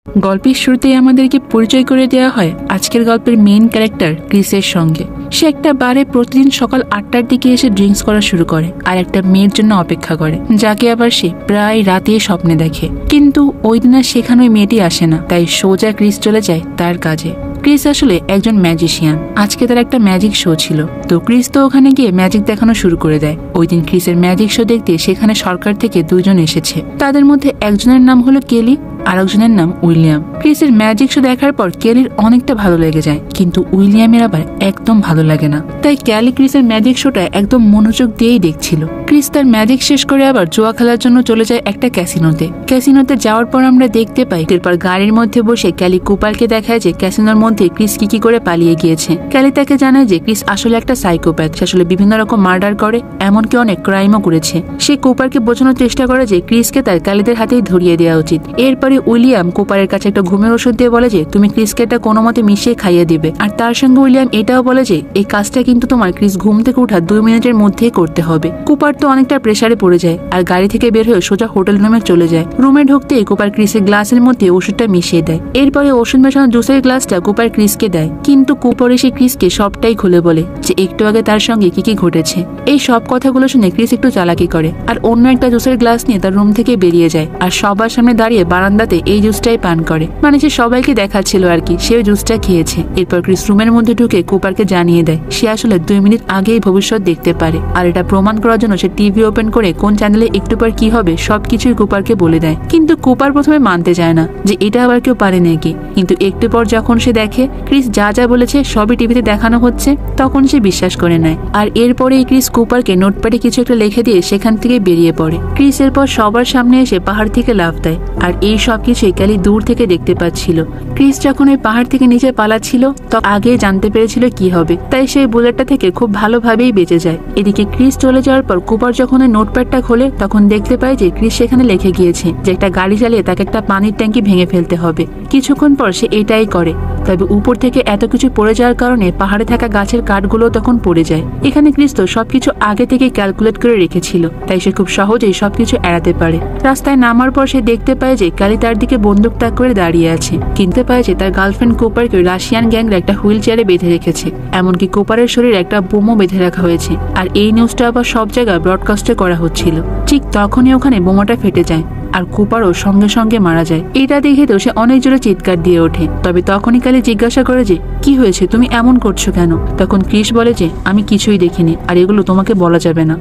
গল্পের শুরুতেই আমাদেরকে পরিচয় করে দেওয়া হয় আজকের গল্পের মেইন ক্যারেক্টার ক্রিসের সঙ্গে। সে একটা বারে প্রতিদিন সকাল 8টার দিকে এসে ড্রিঙ্কস করা শুরু করে আর একটা মেয়ের জন্য অপেক্ষা করে, যাকে আবার সে প্রায় রাতেই স্বপ্নে দেখে। কিন্তু ওই দিন আর সেখানে ওই মেয়েটি আসে না, তাই সোজা ক্রিস চলে যায় তার কাজে। ক্রিস আসলে একজন ম্যাজিশিয়ান। আজকে তার একটা ম্যাজিক শো ছিল, তো ক্রিস তো ওখানে গিয়ে ম্যাজিক দেখানো শুরু করে দেয়। ওই দিন ক্রিসের ম্যাজিক শো দেখতে সেখানে সরকার থেকে 2জন এসেছে। তাদের মধ্যে একজনের নাম হলো কেলি, আরেকজনের নাম উইলিয়াম। ক্রিসের ম্যাজিক শো দেখার পর কেলির অনেকটা ভালো লেগে যায়, কিন্তু উইলিয়ামের আবার একদম ভালো লাগে না। তাই ক্যালি ক্রিসের ম্যাজিক শোটা একদম মনোযোগ দিয়েই দেখছিল। ক্রিস তার ম্যাজিক শেষ করে আবার জুয়া খেলার জন্য চলে যায় একটা ক্যাসিনোতে যাওয়ার পর আমরা দেখতে পাই এরপর গাড়ির মধ্যে বসে ক্যালি কুপারকে দেখায় যে ক্যাসিনোর মধ্যে ক্রিস কি করে পালিয়ে গিয়েছে। ক্যালি তাকে জানায় যে ক্রিস আসলে একটা সাইকোপ্যাথ, সে আসলে বিভিন্ন রকম মার্ডার করে, এমনকি অনেক ক্রাইমও করেছে। সে কুপারকে বোঝানোর চেষ্টা করে যে ক্রিসকে তার ক্যালিদের হাতেই ধরিয়ে দেওয়া উচিত। এরপরে উইলিয়াম কুপারের কাছে একটা ঘুমের ওষুধ দিয়ে বলে যে তুমি ক্রিসকে এটা কোনো মতে মিশিয়ে খাইয়ে দিবে। আর তার সঙ্গে উইলিয়াম এটাও বলে যে এই কাজটা কিন্তু তোমার ক্রিস ঘুম থেকে ওঠা 2 মিনিটের মধ্যেই করতে হবে। কুপার তো অনেকটা প্রেসারে পড়ে যায় আর গাড়ি থেকে বের হয়ে সোজা হোটেল রুমে চলে যায়। রুমে ঢুকতেই কুপার ক্রিসের গ্লাসের মধ্যে ওষুধটা মিশিয়ে দেয়। এরপরে ওষুধ মেশানো জুসের গ্লাসটা কুপার ক্রিসকে দেয়, কিন্তু কুপার এসে ক্রিসকে সবটাই খুলে বলে যে একটু আগে তার সঙ্গে কি ঘটেছে। এই সব কথাগুলো শুনে ক্রিস একটু চালাকি করে আর অন্য একটা জুসের গ্লাস নিয়ে তার রুম থেকে বেরিয়ে যায় আর সবার সামনে দাঁড়িয়ে বারান্দাতে এই জুসটাই পান করে। মানে সে সবাইকে দেখাচ্ছিল আর কি সে জুসটা খেয়েছে। এরপর ক্রিস রুমের মধ্যে ঢুকে কুপারকে জানিয়ে দেয় সে আসলে 2 মিনিট আগেই ভবিষ্যৎ দেখতে পারে। আর এটা প্রমাণ করার জন্য সে টিভি ওপেন করে কোন চ্যানেলে একটু পর কি হবে সবকিছুই কুপারকে বলে দেয়। কিন্তু কুপার প্রথমে মানতে চায় না যে এটা আবার কেউ পারে নাকি, কিন্তু একটু পর যখন সে দেখে ক্রিস যা বলেছে সবই টিভিতে দেখানো হচ্ছে, তখন সে বিশ্বাস করে নেয়। আর এরপরে ক্রিস কুপারকে নোটপ্যাডে কিছু একটা লিখে দিয়ে সেখান থেকে বেরিয়ে পড়ে। ক্রিস এরপর সবার সামনে এসে পাহাড় থেকে লাফ দেয় আর এই সবকিছু ক্যালি দূর থেকে দেখতে পাচ্ছিল। ক্রিস যখন ওই পাহাড় থেকে নিচে পালাচ্ছিল তখন আগে জানতে পেরেছিল কি হবে, তাই সেই বুলেটটা থেকে খুব ভালোভাবেই বেঁচে যায়। এদিকে ক্রিস চলে যাওয়ার পর কুপার যখন ওই নোটপ্যাডটা খোলে তখন দেখতে পায় যে ক্রিস সেখানে লিখে গিয়েছে যে একটা গাড়ি চালিয়ে তাকে একটা পানির ট্যাঙ্কি ভেঙে ফেলতে হবে। কিছুক্ষণ পর সে এটাই করে, তবে উপর থেকে এত কিছু পড়ে যাওয়ার কারণে পাহাড়ে থাকা গাছের কাঠগুলো তখন পড়ে যায়। এখানে ক্রিস তো সবকিছু আগে থেকে ক্যালকুলেট করে রেখেছিল, তাই সে খুব সহজেই সবকিছু এড়াতে পারে। রাস্তায় নামার পর সে দেখতে পায় যে ক্যালি তার দিকে বন্দুক তাক করে দাঁড়িয়ে আছে। কিনতে পায় যে তার গার্লফ্রেন্ড কুপারকে রাশিয়ান গ্যাংরা একটা হুইল চেয়ারে বেঁধে রেখেছে, এমনকি কুপারের শরীরে একটা বোমও বেঁধে রাখা হয়েছে। আর এই নিউজটা আবার সব জায়গায় ব্রডকাস্টে করা হচ্ছিল। ঠিক তখনই ওখানে বোমাটা ফেটে যায় আর কুপারও সঙ্গে সঙ্গে মারা যায়। এটা দেখে তো সে অনেক জোরে চিৎকার দিয়ে ওঠে। তবে তখনই ক্যালি জিজ্ঞাসা করে যে কি হয়েছে, তুমি এমন করছো কেন? তখন ক্রিস বলে যে আমি কিছুই দেখিনি আর এগুলো তোমাকে বলা যাবে না,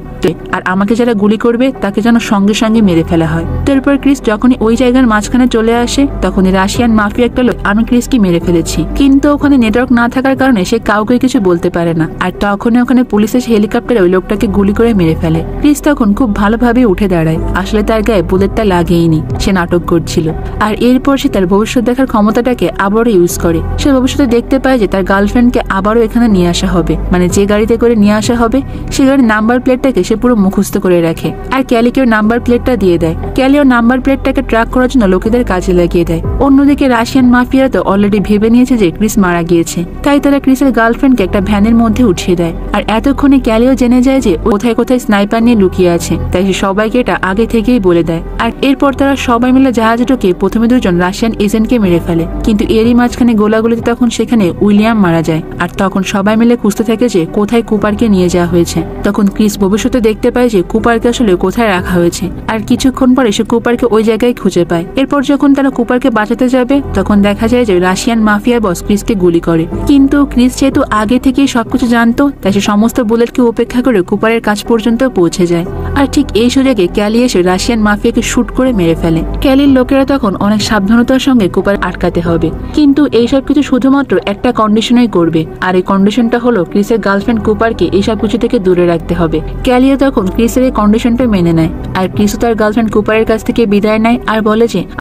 আর আমাকে যারা গুলি করবে তাকে যেন সঙ্গে সঙ্গে মেরে ফেলা হয়। তারপর ক্রিস যখনই ওই জায়গার মাঝখানে চলে আসে তখনই রাশিয়ান মাফিয়া একটা লোক আমি ক্রিসকে মেরে ফেলেছি, কিন্তু ওখানে নেটওয়ার্ক না থাকার কারণে সে কাউকে কিছু বলতে পারে না। আর তখনই ওখানে পুলিশের হেলিকপ্টারে ওই লোকটাকে গুলি করে মেরে ফেলে। ক্রিস তখন খুব ভালোভাবে উঠে দাঁড়ায়, আসলে তার গায়ে বুলেটটা লাগেইনি, সে নাটক করছিল। আর এরপর সে তার ভবিষ্যৎ দেখার ক্ষমতাটাকে আবারও ইউজ করে। সে ভবিষ্যতে দেখতে পায় যে তার গার্লফ্রেন্ডকে আবারও এখানে নিয়ে আসা হবে, মানে যে গাড়িতে করে নিয়ে আসা হবে সে গাড়ির নাম্বার প্লেটটাকে সে পুরো মুখস্থ করে রাখে আর ক্যালিকেও নাম্বার প্লেটটা দিয়ে দেয়। ক্যালিও নাম্বার প্লেটটাকে ট্র্যাক করার জন্য লোকেদের কাজে লাগিয়ে দেয়। অন্যদিকে রাশিয়ান মাফিয়ারা তো অলরেডি ভেবে নিয়েছে যে ক্রিস মারা গিয়েছে, তাই তারা ক্রিসের গার্লফ্রেন্ডকে একটা ভ্যানের মধ্যে উঠিয়ে দেয়। আর এতক্ষণে ক্যালিও জেনে যায় যে কোথায় কোথায় স্নাইপার নিয়ে লুকিয়ে আছে, তাই সে সবাইকে এটা আগে থেকেই বলে দেয়। আর এরপর তারা সবাই মিলে জাহাজে ঢুকে প্রথমে 2জন রাশিয়ান এজেন্টকে মেরে ফেলে, কিন্তু এরই মাঝখানে গোলাগুলিতে তখন সেখানে উইলিয়াম মারা যায়। আর তখন সবাই মিলে খুঁজতে থাকে যে কোথায় কুপারকে নিয়ে যাওয়া হয়েছে। তখন ক্রিস ভবিষ্যতে দেখতে পায় যে কুপারকে আসলে কোথায় রাখা হয়েছে, আর কিছুক্ষণ পরে সে কুপারকে ওই জায়গায় খুঁজে পায়। এরপর যখন তারা কুপারকে বাঁচাতে যাবে তখন দেখা যায় যে রাশিয়ান মাফিয়া বস ক্রিসকে গুলি করে, কিন্তু ক্রিস যেহেতু আগে থেকেই সবকিছু জানতো তাই সে সমস্ত বুলেটকে উপেক্ষা করে কুপারের কাছ পর্যন্ত পৌঁছে যায়। আর ঠিক এই সুযোগে ক্যালি এসে রাশিয়ান মাফিয়াকে শুট করে মেরে ফেলে। ক্যালির লোকেরা তখন অনেক সাবধানতার সঙ্গে কুপার আটকাতে হবে, কিন্তু এইসব কিছু শুধুমাত্র একটা কন্ডিশনেই করবে, আর এই কন্ডিশনটা হলো ক্রিসের গার্লফ্রেন্ড কুপারকে এইসব কিছু থেকে দূরে রাখতে হবে। ক্যালিও তখন ক্রিসের এই কন্ডিশনটা মেনে নেয় আর ক্রিসও তার গার্লফ্রেন্ড কুপারের কাছ থেকে বিদায় নেয় আর বলে যে